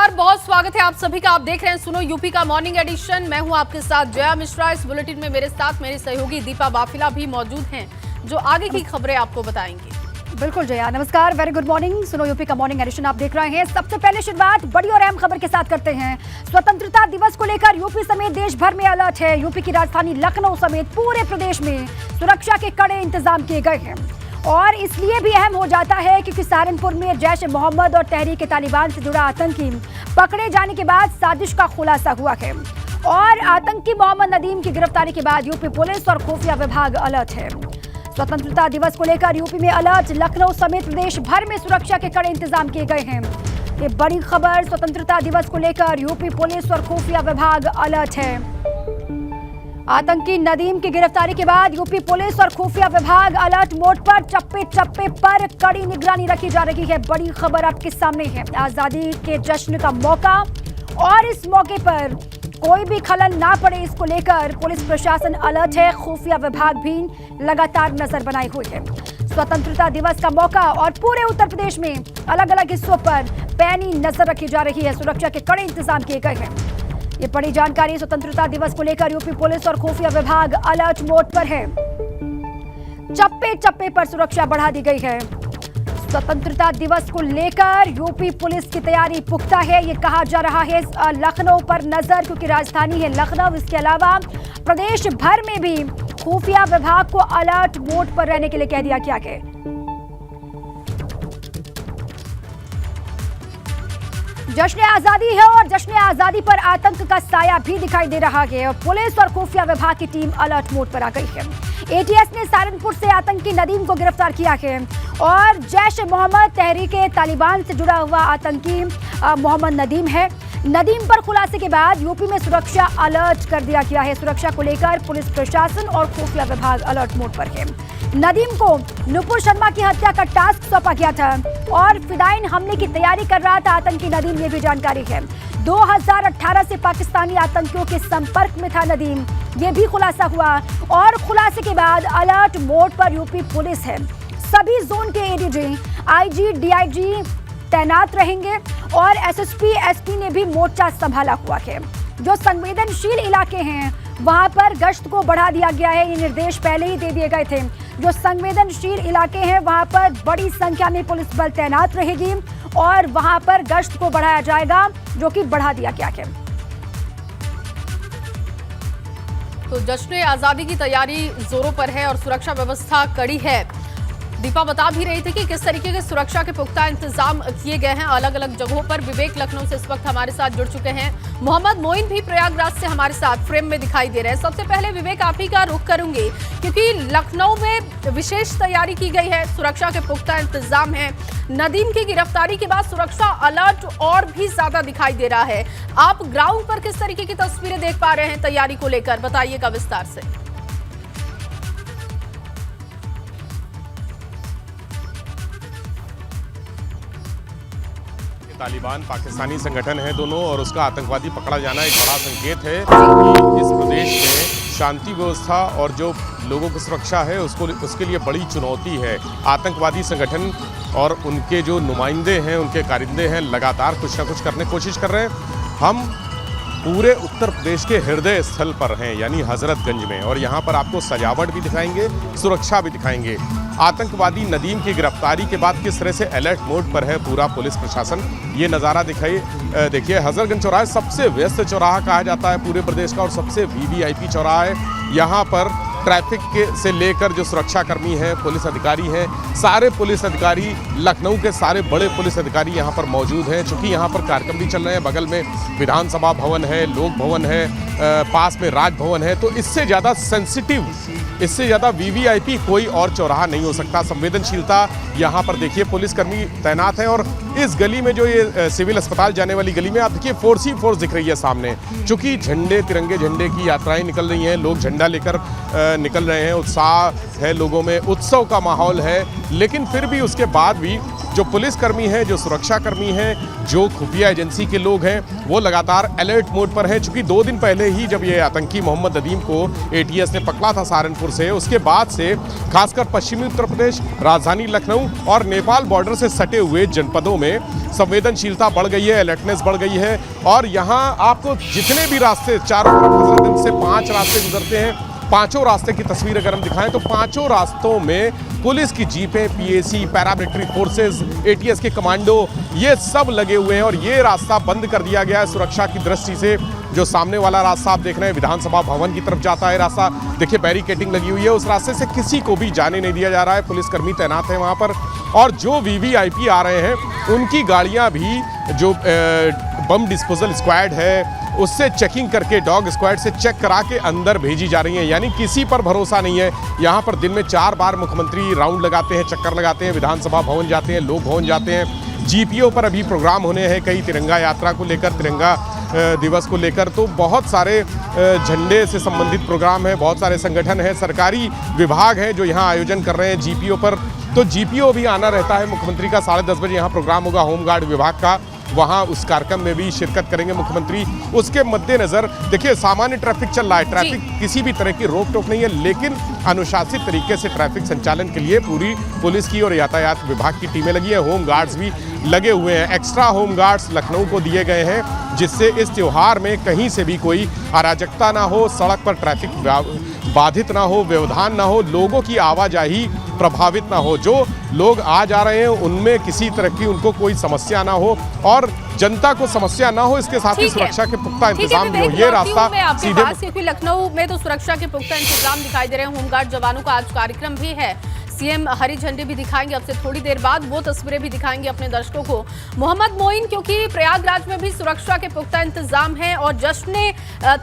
नमस्कार, बहुत स्वागत है आप सभी का। आप देख रहे हैं सुनो यूपी का मॉर्निंग एडिशन। मैं हूं आपके साथ जया मिश्रा। इस बुलेटिन में मेरे साथ मेरी सहयोगी दीपा बाफिला भी मौजूद हैं, जो आगे की खबरें आपको बताएंगी। बिल्कुल जया, नमस्कार, वेरी गुड मॉर्निंग। सुनो यूपी का मॉर्निंग एडिशन आप देख रहे हैं। सबसे पहले शुरुआत बड़ी और अहम खबर के साथ करते हैं। स्वतंत्रता दिवस को लेकर यूपी समेत देश भर में अलर्ट है। यूपी की राजधानी लखनऊ समेत पूरे प्रदेश में सुरक्षा के कड़े इंतजाम किए गए हैं और इसलिए भी अहम हो जाता है क्योंकि सहारनपुर में जैश ए मोहम्मद और तहरीक-ए-तालिबान से जुड़ा आतंकी पकड़े जाने के बाद साजिश का खुलासा हुआ है और आतंकी मोहम्मद नदीम की गिरफ्तारी के बाद यूपी पुलिस और खुफिया विभाग अलर्ट है। स्वतंत्रता दिवस को लेकर यूपी में अलर्ट। लखनऊ समेत प्रदेश भर में सुरक्षा के कड़े इंतजाम किए गए हैं। ये बड़ी खबर, स्वतंत्रता दिवस को लेकर यूपी पुलिस और खुफिया विभाग अलर्ट है। आतंकी नदीम की गिरफ्तारी के बाद यूपी पुलिस और खुफिया विभाग अलर्ट मोड पर। चप्पे चप्पे पर कड़ी निगरानी रखी जा रही है। बड़ी खबर आपके सामने है। आजादी के जश्न का मौका और इस मौके पर कोई भी खलल ना पड़े, इसको लेकर पुलिस प्रशासन अलर्ट है। खुफिया विभाग भी लगातार नजर बनाए हुए है। स्वतंत्रता दिवस का मौका और पूरे उत्तर प्रदेश में अलग अलग हिस्सों पर पैनी नजर रखी जा रही है। सुरक्षा के कड़े इंतजाम किए गए हैं। ये बड़ी जानकारी। स्वतंत्रता दिवस को लेकर यूपी पुलिस और खुफिया विभाग अलर्ट मोड पर है। चप्पे चप्पे पर सुरक्षा बढ़ा दी गई है। स्वतंत्रता दिवस को लेकर यूपी पुलिस की तैयारी पुख्ता है। ये कहा जा रहा है लखनऊ पर नजर, क्योंकि राजधानी है लखनऊ। इसके अलावा प्रदेश भर में भी खुफिया विभाग को अलर्ट मोड पर रहने के लिए कह दिया गया है। जश्न आजादी है और जश्न आजादी पर आतंक का साया भी दिखाई दे रहा है। पुलिस और खुफिया विभाग की टीम अलर्ट मोड पर आ गई है। एटीएस ने सहारनपुर से आतंकी नदीम को गिरफ्तार किया है और जैश ए मोहम्मद तहरीक-ए-तालिबान से जुड़ा हुआ आतंकी मोहम्मद नदीम है। नदीम पर खुलासे के बाद यूपी में सुरक्षा अलर्ट कर दिया गया है। सुरक्षा को लेकर पुलिस प्रशासन और खुफिया विभाग अलर्ट मोड पर है। नदीम को नुपुर शर्मा की हत्या का टास्क सौंपा गया था और फिदायीन हमले की तैयारी कर रहा था आतंकी नदीम, ये भी जानकारी है। 2018 से पाकिस्तानी आतंकियों के संपर्क में था नदीम, ये भी खुलासा हुआ और खुलासे के बाद अलर्ट मोड पर यूपी पुलिस है। सभी जोन के एडीजी, आईजी, डीआईजी तैनात रहेंगे और एसएसपी, एसपी ने भी मोर्चा संभाला हुआ है। जो संवेदनशील इलाके हैं वहां पर गश्त को बढ़ा दिया गया है। ये निर्देश पहले ही दे दिए गए थे। जो संवेदनशील इलाके हैं वहां पर बड़ी संख्या में पुलिस बल तैनात रहेगी और वहां पर गश्त को बढ़ाया जाएगा, जो कि बढ़ा दिया गया है। तो जश्न आजादी की तैयारी जोरों पर है और सुरक्षा व्यवस्था कड़ी है। दीपा बता भी रही थी कि किस तरीके के सुरक्षा के पुख्ता इंतजाम किए गए हैं अलग अलग जगहों पर। विवेक लखनऊ से इस वक्त हमारे साथ जुड़ चुके हैं। मोहम्मद मोइन भी प्रयागराज से हमारे साथ फ्रेम में दिखाई दे रहे हैं। सबसे पहले विवेक, आप ही का रुख करूंगी क्योंकि लखनऊ में विशेष तैयारी की गई है, सुरक्षा के पुख्ता इंतजाम है। नदीम की गिरफ्तारी के बाद सुरक्षा अलर्ट और भी ज्यादा दिखाई दे रहा है। आप ग्राउंड पर किस तरीके की तस्वीरें देख पा रहे हैं तैयारी को लेकर, बताइएगा विस्तार से। तालिबान पाकिस्तानी संगठन है दोनों और उसका आतंकवादी पकड़ा जाना एक बड़ा संकेत है कि इस प्रदेश में शांति व्यवस्था और जो लोगों की सुरक्षा है उसके लिए बड़ी चुनौती है। आतंकवादी संगठन और उनके जो नुमाइंदे हैं, उनके कारिंदे हैं, लगातार कुछ ना कुछ करने की कोशिश कर रहे हैं। हम पूरे उत्तर प्रदेश के हृदय स्थल पर हैं, यानी हजरतगंज में, और यहाँ पर आपको सजावट भी दिखाएंगे, सुरक्षा भी दिखाएंगे। आतंकवादी नदीम की गिरफ्तारी के बाद किस तरह से अलर्ट मोड पर है पूरा पुलिस प्रशासन, ये नज़ारा देखिए। हजरतगंज चौराहा सबसे व्यस्त चौराहा कहा जाता है पूरे प्रदेश का और सबसे वीवीआईपी चौराहा है। यहाँ पर ट्रैफिक से लेकर जो सुरक्षाकर्मी हैं, पुलिस अधिकारी हैं, सारे पुलिस अधिकारी, लखनऊ के सारे बड़े पुलिस अधिकारी यहाँ पर मौजूद हैं। चूँकि यहाँ पर कार्यक्रम भी चल रहे हैं, बगल में विधानसभा भवन है, लोक भवन है, पास में राजभवन है, तो इससे ज़्यादा सेंसिटिव, इससे ज़्यादा वीवीआईपी कोई और चौराहा नहीं हो सकता। संवेदनशीलता यहाँ पर देखिए, पुलिसकर्मी तैनात हैं और इस गली में जो ये सिविल अस्पताल जाने वाली गली में आप देखिए फोर्स ही फोर्स दिख रही है सामने। चूँकि झंडे, तिरंगे झंडे की यात्राएं निकल रही हैं, लोग झंडा लेकर निकल रहे हैं, उत्साह है लोगों में, उत्सव का माहौल है। लेकिन फिर भी उसके बाद भी जो पुलिसकर्मी हैं, जो सुरक्षाकर्मी हैं, जो खुफिया एजेंसी के लोग हैं, वो लगातार अलर्ट मोड पर हैं। चूँकि 2 दिन पहले ही जब ये आतंकी मोहम्मद नदीम को एटीएस ने पकड़ा था सहारनपुर से, उसके बाद से खासकर पश्चिमी उत्तर प्रदेश, राजधानी लखनऊ और नेपाल बॉर्डर से सटे हुए जनपदों में संवेदनशीलता बढ़ गई है, अलर्टनेस बढ़ गई है। और यहाँ आपको जितने भी रास्ते चारों तरफ हजरतगंज से 5 रास्ते गुजरते हैं, पांचों रास्ते की तस्वीर अगर हम दिखाएं तो पांचों रास्तों में पुलिस की जीपें, पीएसी, पैरामिलिट्री फोर्सेस, एटीएस के कमांडो, ये सब लगे हुए हैं। और ये रास्ता बंद कर दिया गया है सुरक्षा की दृष्टि से। जो सामने वाला रास्ता आप देख रहे हैं विधानसभा भवन की तरफ जाता है रास्ता, देखिए बैरिकेडिंग लगी हुई है, उस रास्ते से किसी को भी जाने नहीं दिया जा रहा है। पुलिसकर्मी तैनात हैं वहाँ पर। और जो वीवीआईपी आ रहे हैं उनकी गाड़ियाँ भी जो बम डिस्पोजल स्क्वाड है उससे चेकिंग करके, डॉग स्क्वाड से चेक करा के अंदर भेजी जा रही हैं। यानी किसी पर भरोसा नहीं है। यहाँ पर दिन में 4 बार मुख्यमंत्री राउंड लगाते हैं, चक्कर लगाते हैं, विधानसभा भवन जाते हैं, लोक भवन जाते हैं। जीपीओ पर अभी प्रोग्राम होने हैं, कई तिरंगा यात्रा को लेकर, तिरंगा दिवस को लेकर, तो बहुत सारे झंडे से संबंधित प्रोग्राम है, बहुत सारे संगठन हैं, सरकारी विभाग हैं जो यहाँ आयोजन कर रहे हैं जीपीओ पर। तो जीपीओ भी आना रहता है मुख्यमंत्री का। 10:30 बजे यहाँ प्रोग्राम होगा होमगार्ड विभाग का, वहाँ उस कार्यक्रम में भी शिरकत करेंगे मुख्यमंत्री। उसके मद्देनजर देखिए सामान्य ट्रैफिक चल रहा है, ट्रैफिक किसी भी तरह की रोक टोक नहीं है, लेकिन अनुशासित तरीके से ट्रैफिक संचालन के लिए पूरी पुलिस की और यातायात विभाग की टीमें लगी हैं। होम गार्ड्स भी लगे हुए हैं। एक्स्ट्रा होम गार्ड्स लखनऊ को दिए गए हैं जिससे इस त्योहार में कहीं से भी कोई अराजकता ना हो, सड़क पर ट्रैफिक बाधित ना हो, व्यवधान ना हो, लोगों की आवाजाही प्रभावित ना हो। जो लोग आ जा रहे हैं उनमें किसी तरह की उनको कोई समस्या ना हो और जनता को समस्या ना हो, इसके साथ ही सुरक्षा के पुख्ता इंतजाम भी हो। ये रास्ता सीधे, क्योंकि लखनऊ में तो सुरक्षा के पुख्ता इंतजाम दिखाई दे रहे हैं। होमगार्ड जवानों का आज कार्यक्रम भी है। सीएम हरी झंडी भी दिखाएंगे अब से थोड़ी देर बाद, वो तस्वीरें भी दिखाएंगे अपने दर्शकों को। मोहम्मद मोइन, क्योंकि प्रयागराज में भी सुरक्षा के पुख्ता इंतजाम है और जश्न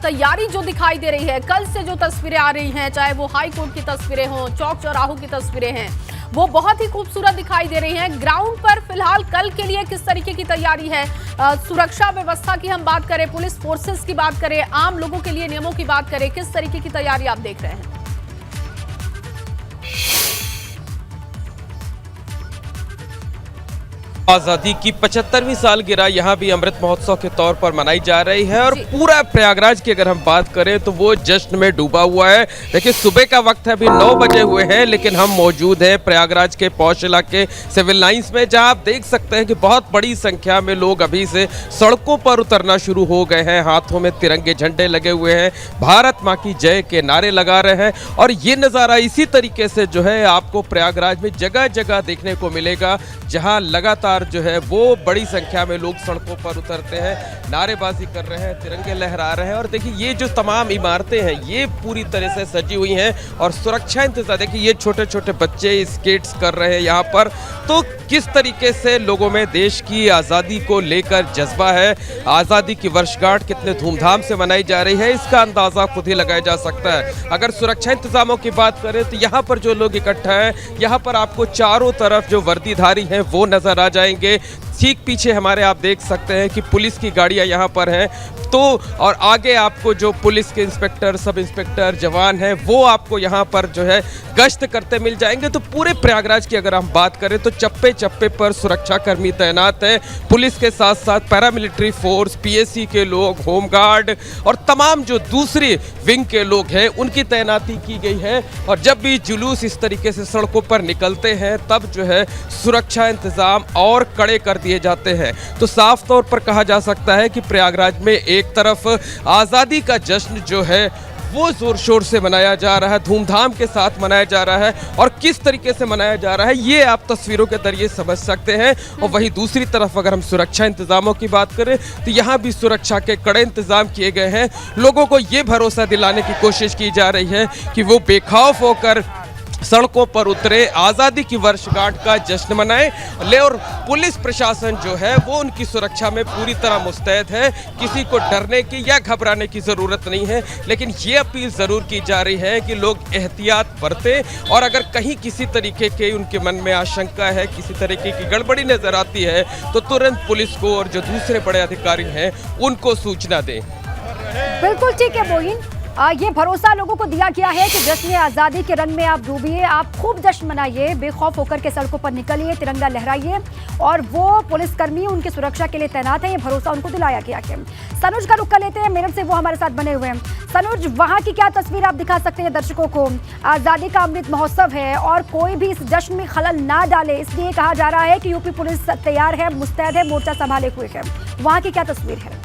तैयारी जो दिखाई दे रही है, कल से जो तस्वीरें आ रही हैं, चाहे वो हाई कोर्ट की तस्वीरें हों, चौक चौराहों की तस्वीरें हैं, वो बहुत ही खूबसूरत दिखाई दे रही हैं। ग्राउंड पर फिलहाल कल के लिए किस तरीके की तैयारी है? सुरक्षा व्यवस्था की हम बात करें, पुलिस फोर्सेस की बात करें, आम लोगों के लिए नियमों की बात करें, किस तरीके की तैयारी आप देख रहे हैं? आज़ादी की 75वीं सालगिरह यहाँ भी अमृत महोत्सव के तौर पर मनाई जा रही है और पूरा प्रयागराज की अगर हम बात करें तो वो जश्न में डूबा हुआ है। देखिए सुबह का वक्त है, अभी 9 बजे हुए हैं, लेकिन हम मौजूद हैं प्रयागराज के पौष इलाके सिविल लाइंस में, जहाँ आप देख सकते हैं कि बहुत बड़ी संख्या में लोग अभी से सड़कों पर उतरना शुरू हो गए हैं। हाथों में तिरंगे झंडे लगे हुए हैं, भारत माँ की जय के नारे लगा रहे हैं। और ये नज़ारा इसी तरीके से जो है आपको प्रयागराज में जगह जगह देखने को मिलेगा, जहाँ लगातार जो है वो बड़ी संख्या में लोग सड़कों पर उतरते हैं, नारेबाजी कर रहे हैं, तिरंगे लहरा रहे हैं। और देखिए ये जो तमाम इमारतें हैं ये पूरी तरह से सजी हुई हैं और सुरक्षा इंतजाम, देखिए ये छोटे छोटे बच्चे स्केट्स कर रहे हैं यहाँ पर। तो किस तरीके से लोगों में देश की आज़ादी को लेकर जज्बा है, आज़ादी की वर्षगांठ कितने धूमधाम से मनाई जा रही है, इसका अंदाज़ा खुद ही लगाया जा सकता है। अगर सुरक्षा इंतजामों की बात करें तो यहाँ पर जो लोग इकट्ठा हैं, यहाँ पर आपको चारों तरफ जो वर्दीधारी हैं वो नजर आ जाएंगे। ठीक पीछे हमारे आप देख सकते हैं कि पुलिस की गाड़ियां यहाँ पर हैं, तो और आगे आपको जो पुलिस के इंस्पेक्टर, सब इंस्पेक्टर, जवान हैं वो आपको यहाँ पर जो है गश्त करते मिल जाएंगे। तो पूरे प्रयागराज की अगर हम बात करें तो चप्पे चप्पे पर सुरक्षा कर्मी तैनात हैं, पुलिस के साथ साथ पैरामिलिट्री फोर्स, पीएसी के लोग, होमगार्ड और तमाम जो दूसरी विंग के लोग हैं उनकी तैनाती की गई है। और जब भी जुलूस इस तरीके से सड़कों पर निकलते हैं तब जो है सुरक्षा इंतजाम और कड़े कर दिए जाते हैं। तो साफ तौर पर कहा जा सकता है कि प्रयागराज में एक तरफ आज़ादी का जश्न जो है वो जोर शोर से मनाया जा रहा है, धूमधाम के साथ मनाया जा रहा है और किस तरीके से मनाया जा रहा है ये आप तस्वीरों के जरिए समझ सकते हैं। और वहीं दूसरी तरफ अगर हम सुरक्षा इंतजामों की बात करें तो यहाँ भी सुरक्षा के कड़े इंतजाम किए गए हैं। लोगों को ये भरोसा दिलाने की कोशिश की जा रही है कि वो बेखौफ होकर सड़कों पर उतरे, आज़ादी की वर्षगांठ का जश्न मनाएं ले। और पुलिस प्रशासन जो है वो उनकी सुरक्षा में पूरी तरह मुस्तैद है, किसी को डरने की या घबराने की ज़रूरत नहीं है। लेकिन ये अपील ज़रूर की जा रही है कि लोग एहतियात बरतें और अगर कहीं किसी तरीके के उनके मन में आशंका है, किसी तरीके की गड़बड़ी नज़र आती है तो तुरंत पुलिस को और जो दूसरे बड़े अधिकारी हैं उनको सूचना दें। बिल्कुल ठीक है मोइन। ये भरोसा लोगों को दिया गया है कि जश्न आज़ादी के रंग में आप डूबिए, आप खूब जश्न मनाइए, बेखौफ होकर के सड़कों पर निकलिए, तिरंगा लहराइए। और वो पुलिसकर्मी उनकी सुरक्षा के लिए तैनात है, ये भरोसा उनको दिलाया गया है। सनुज का रुख कर लेते हैं, मेरठ से वो हमारे साथ बने हुए हैं। सनुज, वहाँ की क्या तस्वीर आप दिखा सकते हैं दर्शकों को? आज़ादी का अमृत महोत्सव है और कोई भी इस जश्न में खलल ना डाले, इसलिए कहा जा रहा है कि यूपी पुलिस तैयार है, मुस्तैद है, मोर्चा संभाले हुए है। वहाँ की क्या तस्वीर है?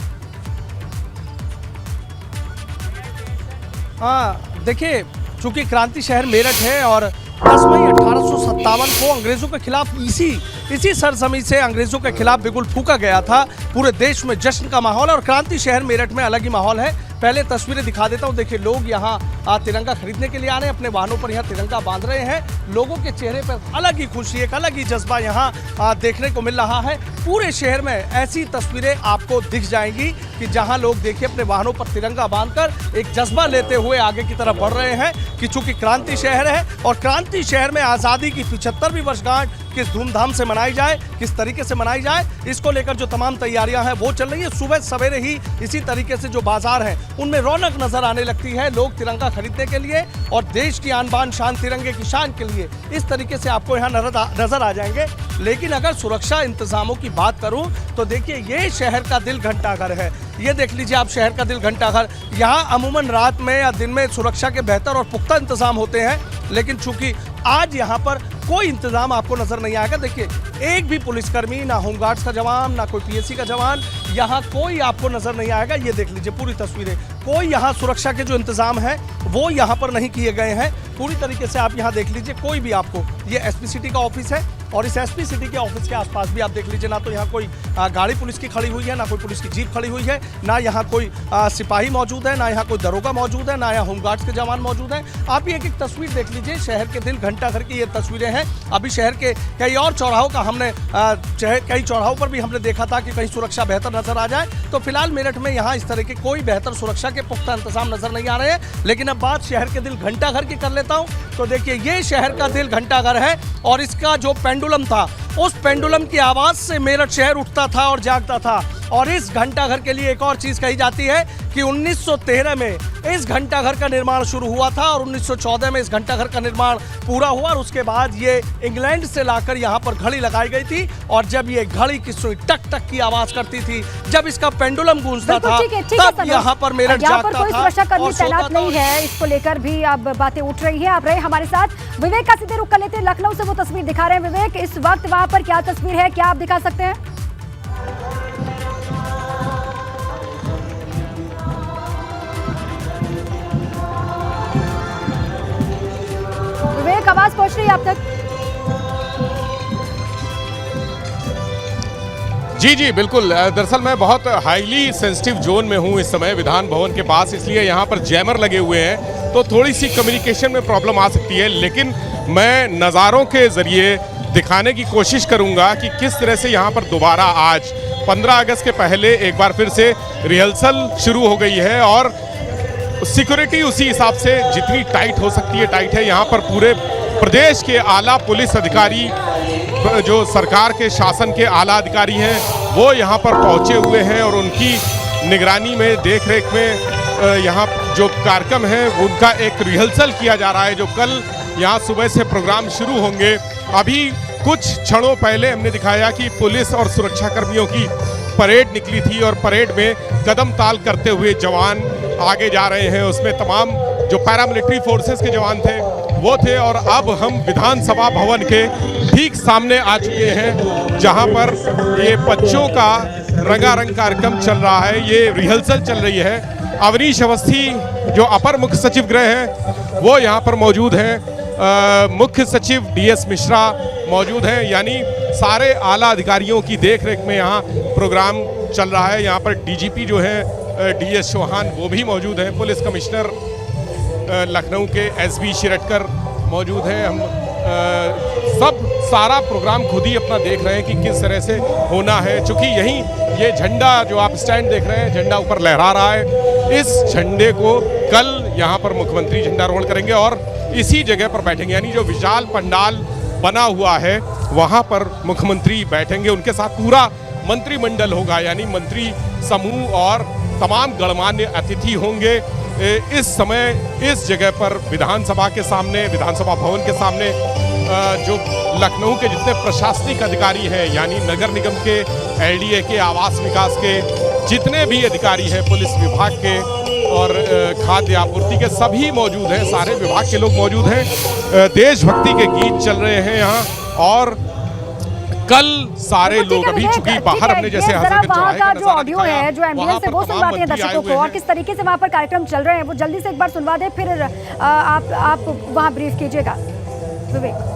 हाँ, देखिए, चूंकि क्रांति शहर मेरठ है और 10 मई 1857 को अंग्रेजों के खिलाफ इसी सरजमी से अंग्रेजों के खिलाफ बिगुल फूंका गया था। पूरे देश में जश्न का माहौल है और क्रांति शहर मेरठ में अलग ही माहौल है। पहले तस्वीरें दिखा देता हूँ। देखिए, लोग यहाँ तिरंगा खरीदने के लिए आ रहे हैं, अपने वाहनों पर यहाँ तिरंगा बांध रहे हैं। लोगों के चेहरे पर अलग ही खुशी, एक अलग ही जज्बा यहाँ देखने को मिल रहा है। पूरे शहर में ऐसी तस्वीरें आपको दिख जाएंगी कि जहाँ लोग देखिए अपने वाहनों पर तिरंगा बांधकर एक जज्बा लेते हुए आगे की तरफ बढ़ रहे हैं कि चूंकि क्रांति शहर है और क्रांति शहर में आज़ादी की 75वीं वर्षगांठ किस धूमधाम से मनाई जाए, किस तरीके से मनाई जाए, इसको लेकर जो तमाम तैयारियां हैं वो चल रही है। सुबह सवेरे ही इसी तरीके से जो बाजार हैं उनमें रौनक नजर आने लगती है। लोग तिरंगा खरीदने के लिए और देश की आन बान शान, तिरंगे की शान के लिए इस तरीके से आपको यहाँ नजर आ जाएंगे। लेकिन अगर सुरक्षा इंतजामों की बात करूं तो देखिए, ये शहर का दिल घंटाघर है। ये देख लीजिए आप, शहर का दिल घंटाघर। यहाँ अमूमन रात में या दिन में सुरक्षा के बेहतर और पुख्ता इंतजाम होते हैं, लेकिन चूंकि आज यहाँ पर कोई इंतजाम आपको नजर नहीं आएगा। देखिए, एक भी पुलिसकर्मी, ना होमगार्ड्स का जवान, ना कोई पीएससी का जवान, यहाँ कोई आपको नजर नहीं आएगा। ये देख लीजिए पूरी तस्वीरें, कोई यहाँ सुरक्षा के जो इंतजाम है वो यहाँ पर नहीं किए गए हैं। पूरी तरीके से आप यहाँ देख लीजिए, कोई भी आपको, ये एसपी सिटी का ऑफिस है और इस एसपी सिटी के ऑफिस के आसपास भी आप देख लीजिए, ना तो यहाँ कोई गाड़ी पुलिस की खड़ी हुई है, ना कोई पुलिस की जीप खड़ी हुई है, ना यहाँ कोई सिपाही मौजूद है, ना यहाँ कोई दरोगा मौजूद है, ना यहाँ होमगार्ड्स के जवान मौजूद हैं। आप ये एक तस्वीर देख लीजिए, शहर के दिल घंटाघर की ये तस्वीरें हैं। अभी शहर के कई और चौराहों का हमने कई चौराहों पर भी हमने देखा था कि कहीं सुरक्षा बेहतर नजर आ जाए। तो फिलहाल मेरठ में यहाँ इस तरह के कोई बेहतर सुरक्षा के पुख्ता इंतजाम नजर नहीं आ रहे हैं। लेकिन अब बात शहर के दिल घंटाघर की कर लेता हूँ। तो देखिए, ये शहर का दिल घंटाघर है और इसका जो पेंडुलम था, उस पेंडुलम की आवाज से मेरठ शहर उठता था और जागता था। और इस घंटाघर के लिए एक और चीज कही जाती है कि 1913 में इस घंटाघर का निर्माण शुरू हुआ था और 1914 में इस घंटाघर का निर्माण पूरा हुआ और उसके बाद ये इंग्लैंड से लाकर यहाँ पर घड़ी लगाई गई थी। और जब ये घड़ी की सुई टक टक की आवाज करती थी, जब इसका पेंडुलम गूंजता था, तब यहाँ पर मेरठ जागता था। कोई सुरक्षाकर्मी तैनात नहीं है, इसको लेकर भी अब बातें उठ रही है। आप रहे हमारे साथ। विवेक का सीधे रुख कर लेते हैं, लखनऊ से वो तस्वीर दिखा रहे हैं। विवेक, इस वक्त वहाँ पर क्या तस्वीर है, क्या आप दिखा सकते हैं? विवेक, आवाज पहुंच रही है आप तक? जी बिल्कुल। दरअसल मैं बहुत हाईली सेंसिटिव जोन में हूँ इस समय, विधान भवन के पास, इसलिए यहाँ पर जैमर लगे हुए हैं तो थोड़ी सी कम्युनिकेशन में प्रॉब्लम आ सकती है। लेकिन मैं नज़ारों के ज़रिए दिखाने की कोशिश करूँगा कि किस तरह से यहाँ पर दोबारा आज 15 अगस्त के पहले एक बार फिर से रिहर्सल शुरू हो गई है और सिक्योरिटी उसी हिसाब से जितनी टाइट हो सकती है टाइट है। यहाँ पर पूरे प्रदेश के आला पुलिस अधिकारी, जो सरकार के शासन के आला अधिकारी हैं, वो यहाँ पर पहुँचे हुए हैं और उनकी निगरानी में, देख रेख में यहाँ जो कार्यक्रम है उनका एक रिहर्सल किया जा रहा है, जो कल यहाँ सुबह से प्रोग्राम शुरू होंगे। अभी कुछ क्षणों पहले हमने दिखाया कि पुलिस और सुरक्षा कर्मियों की परेड निकली थी और परेड में कदम ताल करते हुए जवान आगे जा रहे हैं। उसमें तमाम जो पैरामिलिट्री फोर्सेस के जवान थे वो थे। और अब हम विधानसभा भवन के ठीक सामने आ चुके हैं, जहां पर ये बच्चों का रंगारंग कार्यक्रम चल रहा है, ये रिहर्सल चल रही है। अवनीश अवस्थी जो अपर मुख्य सचिव गृह हैं वो यहाँ पर मौजूद हैं, मुख्य सचिव DS मिश्रा मौजूद हैं, यानी सारे आला अधिकारियों की देखरेख में यहाँ प्रोग्राम चल रहा है। यहाँ पर DGP जो है DS चौहान वो भी मौजूद हैं, पुलिस कमिश्नर लखनऊ के SB शिरटकर मौजूद हैं। हम सब सारा प्रोग्राम खुद ही अपना देख रहे हैं कि किस तरह से होना है। चूँकि यहीं ये झंडा जो आप स्टैंड देख रहे हैं, झंडा ऊपर लहरा रहा है, इस झंडे को कल यहाँ पर मुख्यमंत्री झंडारोहण करेंगे और इसी जगह पर बैठेंगे, यानी जो विशाल पंडाल बना हुआ है वहाँ पर मुख्यमंत्री बैठेंगे। उनके साथ पूरा मंत्रिमंडल होगा, यानी मंत्री समूह और तमाम गणमान्य अतिथि होंगे। इस समय इस जगह पर विधानसभा के सामने, विधानसभा भवन के सामने जो लखनऊ के जितने प्रशासनिक अधिकारी हैं, यानी नगर निगम के, एलडीए के, आवास विकास के जितने भी अधिकारी हैं, पुलिस विभाग के और खाद्य आपूर्ति के सभी मौजूद हैं, सारे विभाग के लोग मौजूद हैं। देशभक्ति के गीत चल रहे हैं यहाँ और कल सारे लोग अभी चूंकि बाहर अपने जैसे वहाँ का जो ऑडियो है, जो एम्बियंस है, वो सुनवाते हैं दर्शकों को और किस तरीके से वहाँ पर कार्यक्रम चल रहे हैं वो जल्दी से एक बार सुनवा दें, फिर आप वहाँ ब्रीफ कीजिएगा विवेक।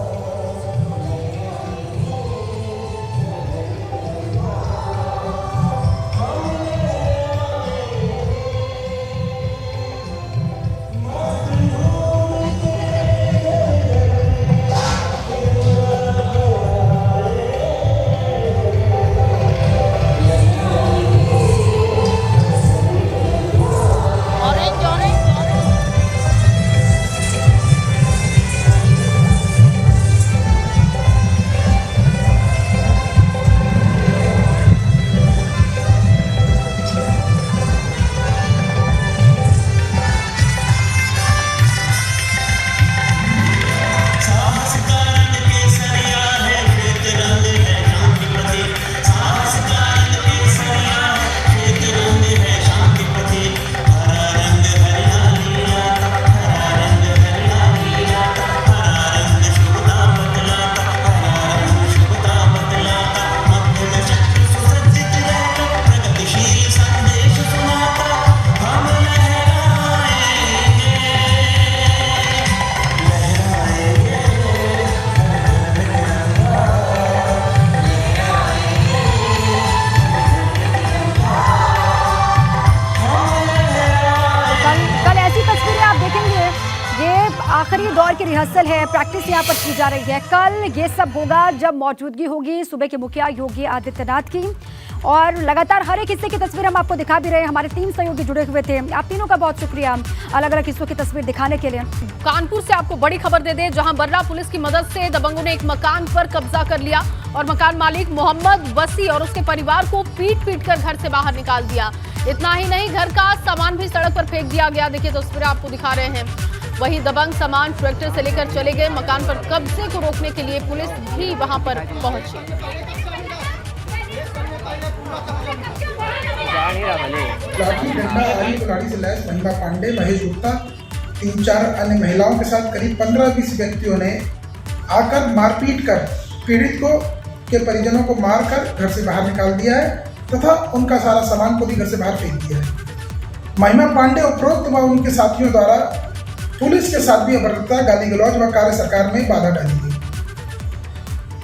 आखिरी दौर की रिहर्सल है, प्रैक्टिस यहाँ पर की जा रही है। कल ये सब होगा जब मौजूदगी होगी सूबे के मुखिया योगी आदित्यनाथ की और लगातार हर एक हिस्से की तस्वीर हम आपको दिखा भी रहे हैं। हमारे 3 सहयोगी जुड़े हुए थे, आप तीनों का बहुत शुक्रिया अलग अलग हिस्सों की तस्वीर दिखाने के लिए। कानपुर से आपको बड़ी खबर दे दें, जहां बर्रा पुलिस की मदद से दबंगों ने एक मकान पर कब्जा कर लिया और मकान मालिक मोहम्मद वसी और उसके परिवार को पीट कर घर से बाहर निकाल दिया। इतना ही नहीं, घर का सामान भी सड़क पर फेंक दिया गया। देखिए तस्वीरें आपको दिखा रहे हैं। वहीं दबंग सामान ट्रैक्टर से लेकर चले गए। मकान पर कब्जे को रोकने के लिए पुलिस भी वहां पर पहुंची। लाठी डंडा आदि कुल्हाड़ी से लैस महिमा पांडे, महेश गुप्ता, 3-4 अन्य महिलाओं के साथ करीब 15-20 व्यक्तियों ने आकर मारपीट कर पीड़ित को के परिजनों को मारकर घर से बाहर निकाल दिया है तथा उनका सारा सामान को भी घर से बाहर फेंक दिया है। महिमा पांडे उपरोक्त व उनके साथियों द्वारा पुलिस के साथ भी अभद्रता, गाली गलौज व कार्य सरकार में बाधा डाली गई।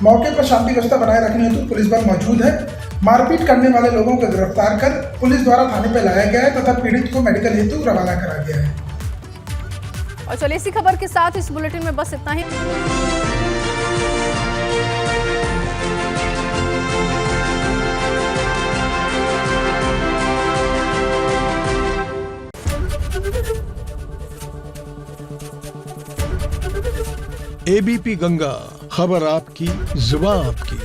मौके पर शांति व्यवस्था बनाए रखने हेतु पुलिस बल मौजूद है। मारपीट करने वाले लोगों को गिरफ्तार कर पुलिस द्वारा थाने पर लाया गया है तथा पीड़ित को मेडिकल हेतु रवाना करा गया है। और चलिए इसी खबर के साथ इस बुलेटिन में बस इतना ही। एबीपी गंगा, खबर आपकी, जुबान आपकी।